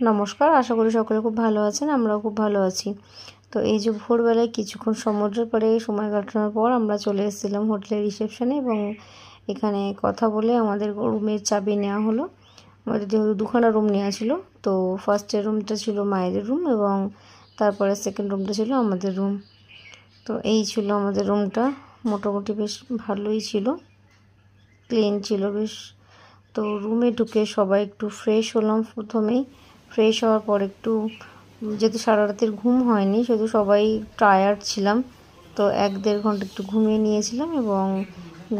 নমস্কার, আশা করি সকলে খুব ভালো আছেন। আমরাও খুব ভালো আছি। তো এই যে ভোরবেলায় কিছুক্ষণ সমুদ্রের পাড়ে সময় কাটানোর পর আমরা চলে এসেছিলাম হোটেলের রিসেপশনে এবং এখানে কথা বলে আমাদের রুমের চাবি নেওয়া হলো। আমাদের যেহেতু দুখানা রুম নেওয়া ছিল, তো ফার্স্টের রুমটা ছিল মায়েদের রুম এবং তারপরে সেকেন্ড রুমটা ছিল আমাদের রুম। তো এই ছিল আমাদের রুমটা, মোটামুটি বেশ ভালোই ছিল, ক্লিন ছিল বেশ। তো রুমে ঢুকে সবাই একটু ফ্রেশ হলাম। প্রথমেই ফ্রেশ হওয়ার পর একটু, যেহেতু সারা রাতের ঘুম হয়নি, শুধু সবাই টায়ার্ড ছিলাম, তো 1-1.5 ঘন্টা একটু ঘুমিয়ে নিয়েছিলাম এবং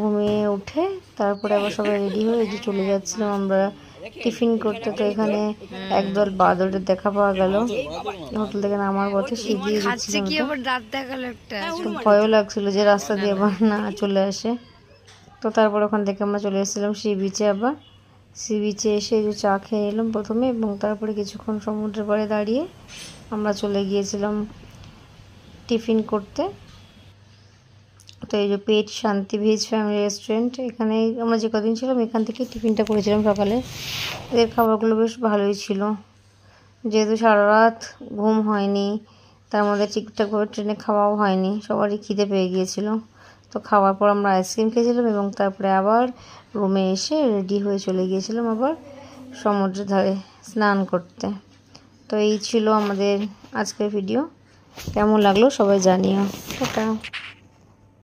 ঘুমিয়ে উঠে তারপরে আবার সবাই রেডি হয়ে যে চলে যাচ্ছিলাম আমরা টিফিন করতে। তো এখানে একদল বাদরের দেখা পাওয়া গেল হোটেল থেকে নামার পথে, সিঁড়ি দিচ্ছিলাম, তো ভয়ও লাগছিল যে রাস্তা দিয়ে আবার না চলে আসে। তো তারপর ওখান থেকে আমরা চলে এসেছিলাম সি বিচে। আবার সি বিচে এসে যে চা খেয়ে নিলাম প্রথমে এবং তারপরে কিছুক্ষণ সমুদ্রের পাড়ে দাঁড়িয়ে আমরা চলে গিয়েছিলাম টিফিন করতে। তো এই যে পেট শান্তি ভেজ ফ্যামিলি রেস্টুরেন্ট, এখানে আমরা যে কদিন ছিলাম এখান থেকে টিফিনটা করেছিলাম সকালে। এদের খাবারগুলো বেশ ভালোই ছিল, যেহেতু সারা রাত ঘুম হয়নি, তার মধ্যে ঠিকঠাকভাবে ট্রেনে খাওয়াও হয়নি, সবারই খিদে পেয়ে গিয়েছিল। তো খাওয়ার পর আমরা আইসক্রিম খেয়েছিলাম এবং তারপরে আবার রুমে এসে রেডি হয়ে চলে গিয়েছিলাম আবার সমুদ্রের ধারে স্নান করতে। তো এই ছিল আমাদের আজকের ভিডিও। কেমন লাগলো সবাই জানিও। টাটা।